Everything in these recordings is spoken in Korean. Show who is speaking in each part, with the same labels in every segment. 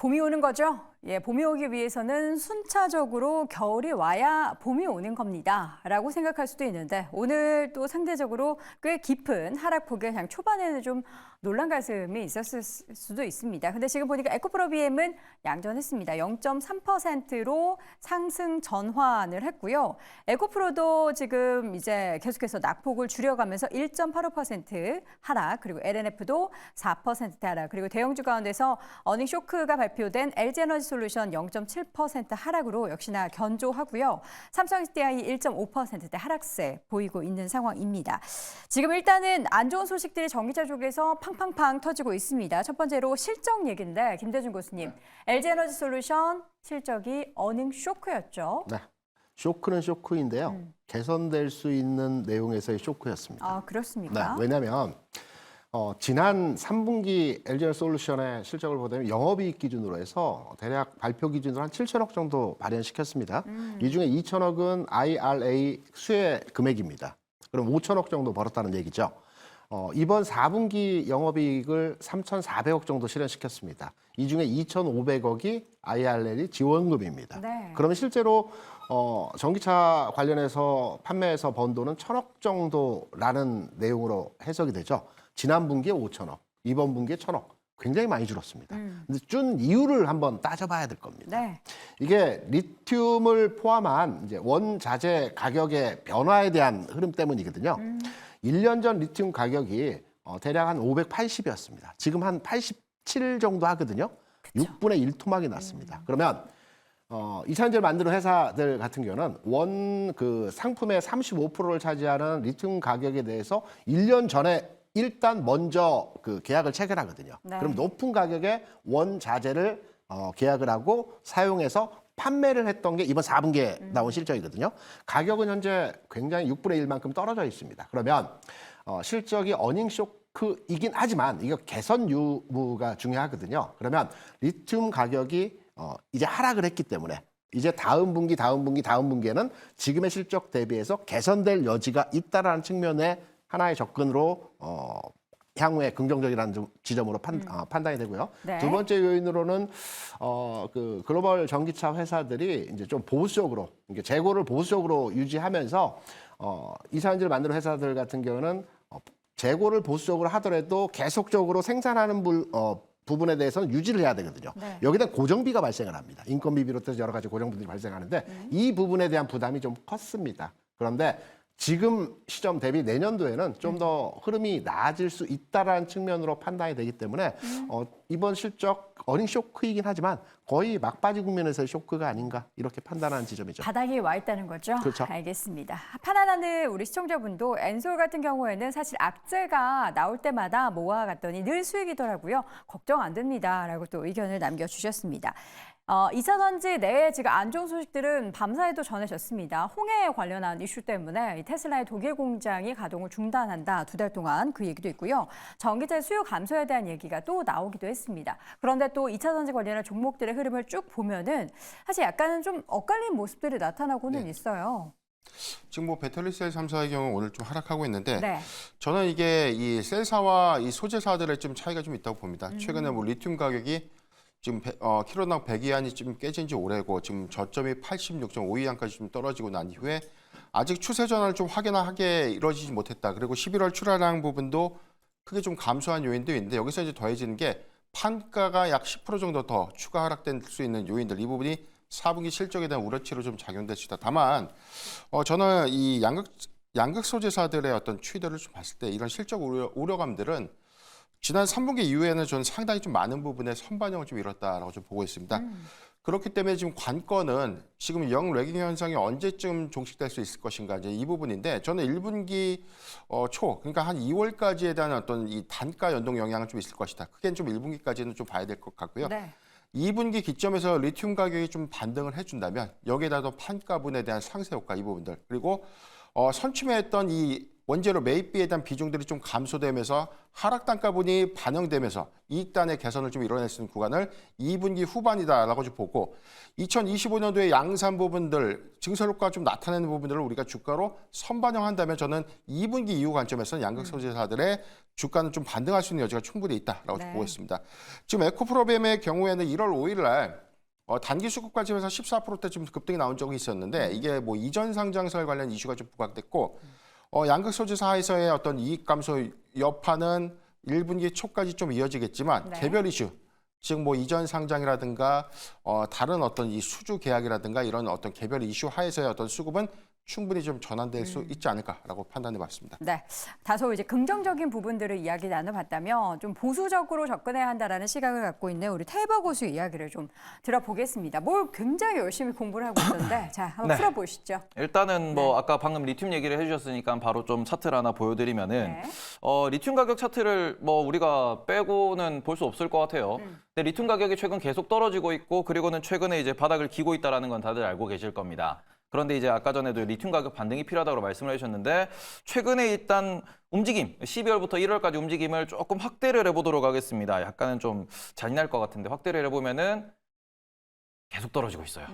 Speaker 1: 봄이 오는 거죠? 예, 봄이 오기 위해서는 순차적으로 겨울이 와야 봄이 오는 겁니다. 라고 생각할 수도 있는데 오늘 또 상대적으로 꽤 깊은 하락폭에 그냥 초반에는 좀 놀란 가슴이 있었을 수도 있습니다. 근데 지금 보니까 에코프로 BM은 양전했습니다. 0.3%로 상승 전환을 했고요. 에코프로도 지금 이제 계속해서 낙폭을 줄여가면서 1.85% 하락, 그리고 LNF도 4% 하락, 그리고 대형주 가운데서 어닝 쇼크가 발표된 LG에너지솔루션 0.7% 하락으로 역시나 견조하고요. 삼성 SDI 1.5%대 하락세 보이고 있는 상황입니다. 지금 일단은 안 좋은 소식들이 전기차 쪽에서 팡팡팡 터지고 있습니다. 첫 번째로 실적 얘기인데 김대중 교수님, LG에너지솔루션 실적이 어닝 쇼크였죠.
Speaker 2: 네, 쇼크는 쇼크인데요. 개선될 수 있는 내용에서의 쇼크였습니다.
Speaker 1: 아, 그렇습니까?
Speaker 2: 네, 왜냐하면 지난 3분기 LG에너지솔루션의 실적을 보면 영업이익 기준으로 해서 대략 발표 기준으로 한 7천억 정도 발현시켰습니다. 이 중에 2천억은 IRA 수혜 금액입니다. 그럼 5천억 정도 벌었다는 얘기죠. 이번 4분기 영업이익을 3,400억 정도 실현시켰습니다. 이 중에 2,500억이 IRA 지원금입니다.
Speaker 1: 네.
Speaker 2: 그러면 실제로 전기차 관련해서 판매해서 번 돈은 1,000억 정도라는 내용으로 해석이 되죠. 지난 분기에 5천억, 이번 분기에 1,000억. 굉장히 많이 줄었습니다. 근데 준 이유를 한번 따져봐야 될 겁니다.
Speaker 1: 네.
Speaker 2: 이게 리튬을 포함한 이제 원자재 가격의 변화에 대한 흐름 때문이거든요. 1년 전 리튬 가격이 대략 한 580이었습니다. 지금 한 87 정도 하거든요.
Speaker 1: 그쵸.
Speaker 2: 6분의 1 토막이 났습니다. 그러면 이차전지를 만드는 회사들 같은 경우는 원 그 상품의 35%를 차지하는 리튬 가격에 대해서 1년 전에 일단 먼저 그 계약을 체결하거든요.
Speaker 1: 네.
Speaker 2: 그럼 높은 가격에 원자재를 계약을 하고 사용해서 판매를 했던 게 이번 4분기에 나온 실적이거든요. 가격은 현재 굉장히 6분의 1만큼 떨어져 있습니다. 그러면 실적이 어닝 쇼크이긴 하지만 이거 개선 유무가 중요하거든요. 그러면 리튬 가격이 이제 하락을 했기 때문에 이제 다음 분기에는 지금의 실적 대비해서 개선될 여지가 있다라는 측면에 하나의 접근으로 향후에 긍정적이라는 지점으로 판단이 되고요.
Speaker 1: 네.
Speaker 2: 두 번째 요인으로는 그 글로벌 전기차 회사들이 이제 좀 보수적으로 이게 재고를 보수적으로 유지하면서 이차전지를 만드는 회사들 같은 경우는 재고를 보수적으로 하더라도 계속적으로 생산하는 부분에 대해서는 유지를 해야 되거든요.
Speaker 1: 네.
Speaker 2: 여기다 고정비가 발생을 합니다. 인건비 비롯해서 여러 가지 고정비들이 발생하는데 이 부분에 대한 부담이 좀 컸습니다. 그런데 지금 시점 대비 내년도에는 좀 더 흐름이 나아질 수 있다라는 측면으로 판단이 되기 때문에 이번 실적 어닝 쇼크이긴 하지만 거의 막바지 국면에서의 쇼크가 아닌가 이렇게 판단하는 지점이죠.
Speaker 1: 바닥에 와 있다는 거죠?
Speaker 2: 그렇죠.
Speaker 1: 알겠습니다. 판단하는 우리 시청자분도 엔솔 같은 경우에는 사실 악재가 나올 때마다 모아갔더니 늘 수익이더라고요. 걱정 안 됩니다. 라고 또 의견을 남겨주셨습니다. 이차전지 내에 지금 안 좋은 소식들은 밤사이도 전해졌습니다. 홍해 관련한 이슈 때문에 테슬라의 독일 공장이 가동을 중단한다. 2달 동안 그 얘기도 있고요. 전기차 수요 감소에 대한 얘기가 또 나오기도 했습니다. 그런데 또 이차전지 관련한 종목들의 흐름을 쭉 보면은 사실 약간은 좀 엇갈린 모습들이 나타나고는 있어요.
Speaker 3: 지금 뭐 배터리 셀 3사의 경우 오늘 좀 하락하고 있는데
Speaker 1: 네.
Speaker 3: 저는 이게 이 셀사와 이 소재사들의 좀 차이가 좀 있다고 봅니다. 최근에 뭐 리튬 가격이 지금 킬로당 100위안이 좀 깨진 지 오래고 지금 저점이 86.5위안까지 좀 떨어지고 난 이후에 아직 추세 전환을 좀 확연하게 이루어지지 못했다. 그리고 11월 출하량 부분도 크게 좀 감소한 요인도 있는데 여기서 이제 더해지는 게 판가가 약 10% 정도 더 추가 하락될 수 있는 요인들 이 부분이 4분기 실적에 대한 우려치로 좀 작용될 수 있다. 다만 저는 이 양극 소재사들의 어떤 추이들을 좀 봤을 때 이런 실적 우려감들은 지난 3분기 이후에는 저는 상당히 좀 많은 부분에 선반영을 좀 이뤘다라고 좀 보고 있습니다. 그렇기 때문에 지금 관건은 지금 영 레깅 현상이 언제쯤 종식될 수 있을 것인가 이제 이 부분인데 저는 1분기 초 그러니까 한 2월까지에 대한 어떤 이 단가 연동 영향은 좀 있을 것이다. 크게는 좀 1분기까지는 좀 봐야 될 것 같고요.
Speaker 1: 네.
Speaker 3: 2분기 기점에서 리튬 가격이 좀 반등을 해준다면 여기에다 더 판가분에 대한 상세 효과 이 부분들 그리고 선취매했던 이 원재료 매입비에 대한 비중들이 좀 감소되면서 하락 단가분이 반영되면서 이익단의 개선을 좀 이뤄낼 수 있는 구간을 2분기 후반이다라고 좀 보고 2025년도에 양산 부분들 증설효과가 좀 나타내는 부분들을 우리가 주가로 선반영한다면 저는 2분기 이후 관점에서는 양극 소재사들의 주가는 좀 반등할 수 있는 여지가 충분히 있다라고
Speaker 1: 네.
Speaker 3: 보고 있습니다. 지금 에코프로비엠의 경우에는 1월 5일 날 단기 수급 관점에서 14%대 좀 급등이 나온 적이 있었는데 이게 뭐 이전 상장설 관련 이슈가 좀 부각됐고 양극 소재사에서의 어떤 이익 감소 여파는 1분기 초까지 좀 이어지겠지만
Speaker 1: 네.
Speaker 3: 개별 이슈 즉 뭐 이전 상장이라든가 다른 어떤 이 수주 계약이라든가 이런 어떤 개별 이슈 하에서의 어떤 수급은 충분히 좀 전환될 수 있지 않을까라고 판단해봤습니다.
Speaker 1: 네, 다소 이제 긍정적인 부분들을 이야기 나눠봤다면 좀 보수적으로 접근해야 한다라는 시각을 갖고 있는 우리 태버 고수 이야기를 좀 들어보겠습니다. 뭘 굉장히 열심히 공부를 하고 있던데, 자 한번
Speaker 4: 네.
Speaker 1: 풀어보시죠.
Speaker 4: 일단은 뭐 아까 방금 리튬 얘기를 해주셨으니까 바로 좀 차트를 하나 보여드리면은
Speaker 1: 네.
Speaker 4: 리튬 가격 차트를 뭐 우리가 빼고는 볼 수 없을 것 같아요. 근데 리튬 가격이 최근 계속 떨어지고 있고 그리고는 최근에 이제 바닥을 기고 있다라는 건 다들 알고 계실 겁니다. 그런데 이제 아까 전에도 리튬 가격 반등이 필요하다고 말씀을 해주셨는데 최근에 일단 움직임, 12월부터 1월까지 움직임을 조금 확대를 해보도록 하겠습니다. 약간은 좀 잔인할 것 같은데 확대를 해보면은 계속 떨어지고 있어요.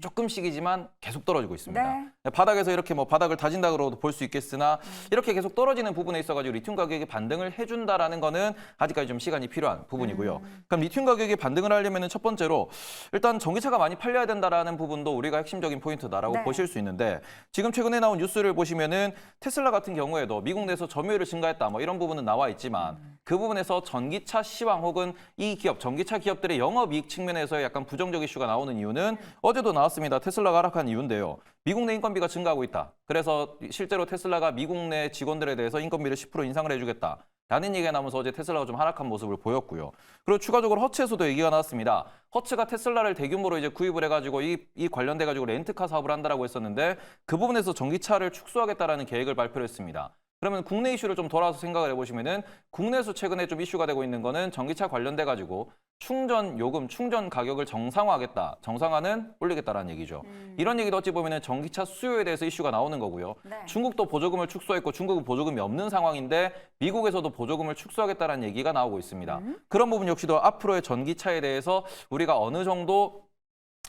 Speaker 4: 조금씩이지만 계속 떨어지고 있습니다.
Speaker 1: 네.
Speaker 4: 바닥에서 이렇게 뭐 바닥을 다진다고도 볼 수 있겠으나 이렇게 계속 떨어지는 부분에 있어가지고 리튬 가격이 반등을 해준다라는 거는 아직까지 좀 시간이 필요한 부분이고요. 그럼 리튬 가격이 반등을 하려면은 첫 번째로 일단 전기차가 많이 팔려야 된다라는 부분도 우리가 핵심적인 포인트다라고
Speaker 1: 네.
Speaker 4: 보실 수 있는데 지금 최근에 나온 뉴스를 보시면은 테슬라 같은 경우에도 미국 내에서 점유율을 증가했다 뭐 이런 부분은 나와 있지만 그 부분에서 전기차 시황 혹은 이 기업, 전기차 기업들의 영업이익 측면에서의 약간 부정적 이슈가 나오는 이유는 어제도 나왔습니다. 테슬라가 하락한 이유인데요. 미국 내 인건비가 증가하고 있다. 그래서 실제로 테슬라가 미국 내 직원들에 대해서 인건비를 10% 인상을 해주겠다. 라는 얘기가 나오면서 어제 테슬라가 좀 하락한 모습을 보였고요. 그리고 추가적으로 허츠에서도 얘기가 나왔습니다. 허츠가 테슬라를 대규모로 이제 구입을 해가지고 이 관련돼가지고 렌트카 사업을 한다라고 했었는데 그 부분에서 전기차를 축소하겠다라는 계획을 발표를 했습니다. 그러면 국내 이슈를 좀 돌아서 생각을 해보시면은 국내에서 최근에 좀 이슈가 되고 있는 거는 전기차 관련돼 가지고 충전 요금, 충전 가격을 정상화하겠다, 정상화는 올리겠다라는 얘기죠. 이런 얘기도 어찌 보면은 전기차 수요에 대해서 이슈가 나오는 거고요.
Speaker 1: 네.
Speaker 4: 중국도 보조금을 축소했고 중국은 보조금이 없는 상황인데 미국에서도 보조금을 축소하겠다라는 얘기가 나오고 있습니다. 그런 부분 역시도 앞으로의 전기차에 대해서 우리가 어느 정도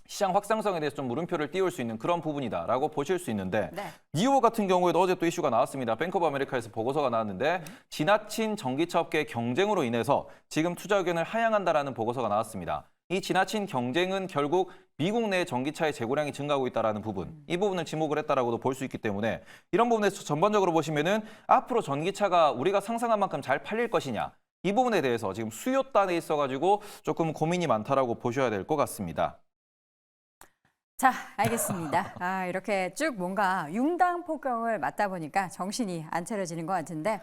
Speaker 4: 시장 확장성에 대해서 좀 물음표를 띄울 수 있는 그런 부분이다라고 보실 수 있는데
Speaker 1: 네.
Speaker 4: 니오 같은 경우에도 어제 또 이슈가 나왔습니다. 뱅크 오브 아메리카에서 보고서가 나왔는데 지나친 전기차 업계의 경쟁으로 인해서 지금 투자 의견을 하향한다라는 보고서가 나왔습니다. 이 지나친 경쟁은 결국 미국 내 전기차의 재고량이 증가하고 있다는 부분, 이 부분을 지목을 했다라고도 볼 수 있기 때문에 이런 부분에서 전반적으로 보시면은 앞으로 전기차가 우리가 상상한 만큼 잘 팔릴 것이냐 이 부분에 대해서 지금 수요단에 있어가지고 조금 고민이 많다라고 보셔야 될 것 같습니다.
Speaker 1: 자, 알겠습니다. 이렇게 쭉 뭔가 융당폭격을 맞다 보니까 정신이 안 차려지는 것 같은데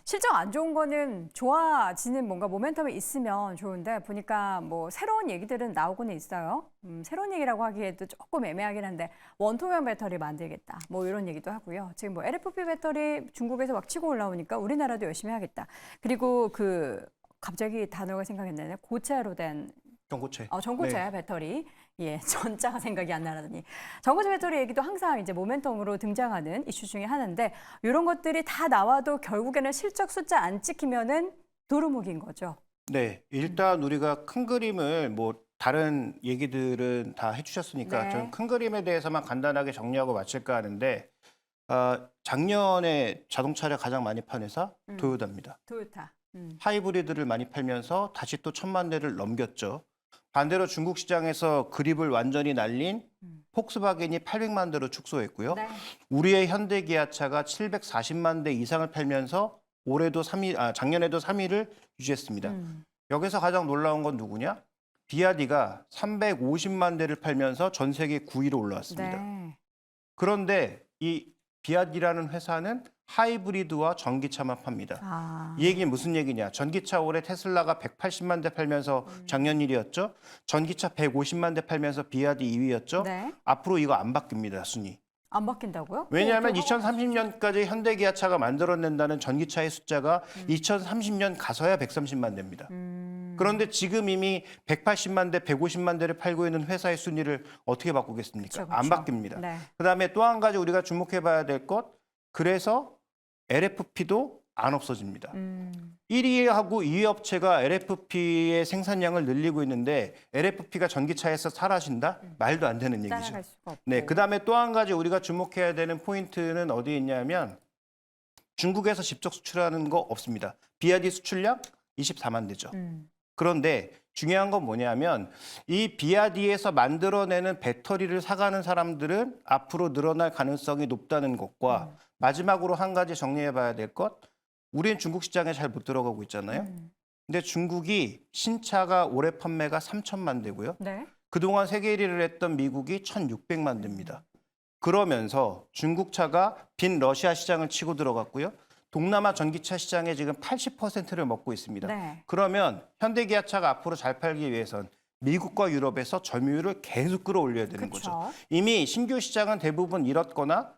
Speaker 1: 실적 안 좋은 거는 좋아지는 뭔가 모멘텀이 있으면 좋은데 보니까 뭐 새로운 얘기들은 나오고는 있어요. 새로운 얘기라고 하기에도 조금 애매하긴 한데 원통형 배터리 만들겠다. 뭐 이런 얘기도 하고요. 지금 뭐 LFP 배터리 중국에서 막 치고 올라오니까 우리나라도 열심히 하겠다. 그리고 갑자기 단어가 생각이 안 나네. 고체로 된
Speaker 5: 전고체.
Speaker 1: 전고체 배터리. 예, 전자가 생각이 안 나더니 전고체 배터리 얘기도 항상 이제 모멘텀으로 등장하는 이슈 중에 하나인데 이런 것들이 다 나와도 결국에는 실적 숫자 안 찍히면은 도루묵인 거죠.
Speaker 5: 네, 일단 우리가 큰 그림을 뭐 다른 얘기들은 다 해주셨으니까
Speaker 1: 네.
Speaker 5: 저는 큰 그림에 대해서만 간단하게 정리하고 마칠까 하는데 작년에 자동차를 가장 많이 판 회사 도요타입니다.
Speaker 1: 토요타.
Speaker 5: 하이브리드를 많이 팔면서 다시 또 1,000만 대를 넘겼죠. 반대로 중국 시장에서 그립을 완전히 날린 폭스바겐이 800만 대로 축소했고요.
Speaker 1: 네.
Speaker 5: 우리의 현대기아차가 740만 대 이상을 팔면서 작년에도 3위를 유지했습니다. 여기서 가장 놀라운 건 누구냐? 비아디가 350만 대를 팔면서 전 세계 9위로 올라왔습니다.
Speaker 1: 네.
Speaker 5: 그런데 이 비아디라는 회사는 하이브리드와 전기차만 팝니다. 이 얘기는 무슨 얘기냐? 전기차 올해 테슬라가 180만 대 팔면서 작년 1위였죠. 전기차 150만 대 팔면서 비아디 2위였죠.
Speaker 1: 네.
Speaker 5: 앞으로 이거 안 바뀝니다, 순위.
Speaker 1: 안 바뀐다고요?
Speaker 5: 왜냐하면
Speaker 1: 또
Speaker 5: 2030년까지 현대기아차가 만들어낸다는 전기차의 숫자가 2030년 가서야 130만 대입니다. 그런데 지금 이미 180만 대, 150만 대를 팔고 있는 회사의 순위를 어떻게 바꾸겠습니까?
Speaker 1: 그쵸,
Speaker 5: 안
Speaker 1: 그쵸.
Speaker 5: 바뀝니다.
Speaker 1: 네.
Speaker 5: 그다음에 또 한 가지 우리가 주목해봐야 될 것, 그래서 LFP도 안 없어집니다. 1위하고 2위 업체가 LFP의 생산량을 늘리고 있는데 LFP가 전기차에서 사라진다? 말도 안 되는 얘기죠.
Speaker 1: 따라갈 수가 없고.
Speaker 5: 네, 그다음에 또 한 가지 우리가 주목해야 되는 포인트는 어디에 있냐면 중국에서 직접 수출하는 거 없습니다. 비아디 수출량 24만 대죠. 그런데 중요한 건 뭐냐면 이 비아디에서 만들어내는 배터리를 사가는 사람들은 앞으로 늘어날 가능성이 높다는 것과 마지막으로 한 가지 정리해 봐야 될 것, 우리는 중국 시장에 잘 못 들어가고 있잖아요. 근데 중국이 신차가 올해 판매가 3천만 대고요.
Speaker 1: 네.
Speaker 5: 그동안 세계 1위를 했던 미국이 1,600만 대입니다. 그러면서 중국 차가 빈 러시아 시장을 치고 들어갔고요. 동남아 전기차 시장에 지금 80%를 먹고 있습니다.
Speaker 1: 네.
Speaker 5: 그러면 현대기아차가 앞으로 잘 팔기 위해선 미국과 유럽에서 점유율을 계속 끌어올려야 되는
Speaker 1: 그쵸.
Speaker 5: 거죠. 이미 신규 시장은 대부분 잃었거나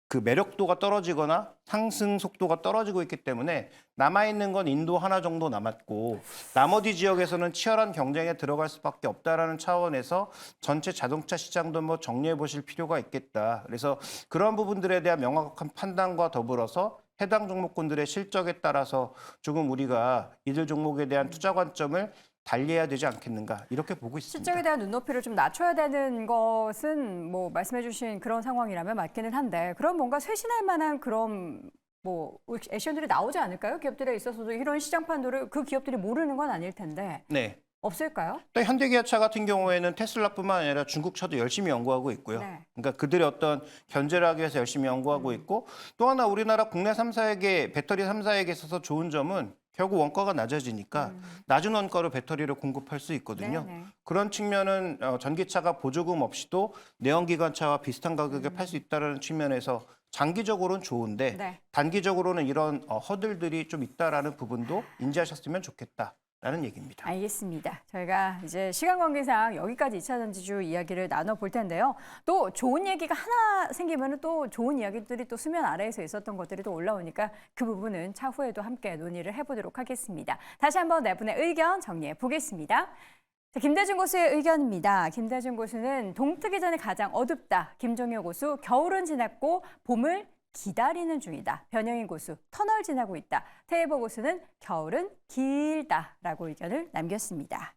Speaker 5: 그 매력도가 떨어지거나 상승 속도가 떨어지고 있기 때문에 남아있는 건 인도 하나 정도 남았고 나머지 지역에서는 치열한 경쟁에 들어갈 수밖에 없다라는 차원에서 전체 자동차 시장도 뭐 정리해 보실 필요가 있겠다. 그래서 그런 부분들에 대한 명확한 판단과 더불어서 해당 종목군들의 실적에 따라서 조금 우리가 이들 종목에 대한 투자 관점을 달리해야 되지 않겠는가 이렇게 보고 있습니다.
Speaker 1: 실적에 대한 눈높이를 좀 낮춰야 되는 것은 뭐 말씀해주신 그런 상황이라면 맞기는 한데 그럼 뭔가 쇄신할 만한 그런 뭐 액션들이 나오지 않을까요? 기업들에 있어서도 이런 시장 판도를 그 기업들이 모르는 건 아닐 텐데
Speaker 5: 네.
Speaker 1: 없을까요?
Speaker 5: 또 현대기아차 같은 경우에는 테슬라뿐만 아니라 중국 차도 열심히 연구하고 있고요.
Speaker 1: 네.
Speaker 5: 그러니까 그들의 어떤 견제를 하기 위해서 열심히 연구하고 있고 또 하나 우리나라 국내 3사에게 배터리 3사에게 있어서 좋은 점은 결국 원가가 낮아지니까 낮은 원가로 배터리를 공급할 수 있거든요.
Speaker 1: 네네.
Speaker 5: 그런 측면은 전기차가 보조금 없이도 내연기관차와 비슷한 가격에 팔 수 있다는 측면에서 장기적으로는 좋은데
Speaker 1: 네.
Speaker 5: 단기적으로는 이런 허들들이 좀 있다라는 부분도 인지하셨으면 좋겠다라는 얘기입니다.
Speaker 1: 알겠습니다. 저희가 이제 시간 관계상 여기까지 2차 전지주 이야기를 나눠볼 텐데요. 또 좋은 얘기가 하나 생기면 또 좋은 이야기들이 또 수면 아래에서 있었던 것들이 또 올라오니까 그 부분은 차후에도 함께 논의를 해보도록 하겠습니다. 다시 한번 네 분의 의견 정리해 보겠습니다. 자, 김대중 고수의 의견입니다. 김대중 고수는 동트기 전에 가장 어둡다. 김종효 고수 겨울은 지났고 봄을 기다리는 중이다. 변영인 고수 터널 지나고 있다. 태혜보 고수는 겨울은 길다라고 의견을 남겼습니다.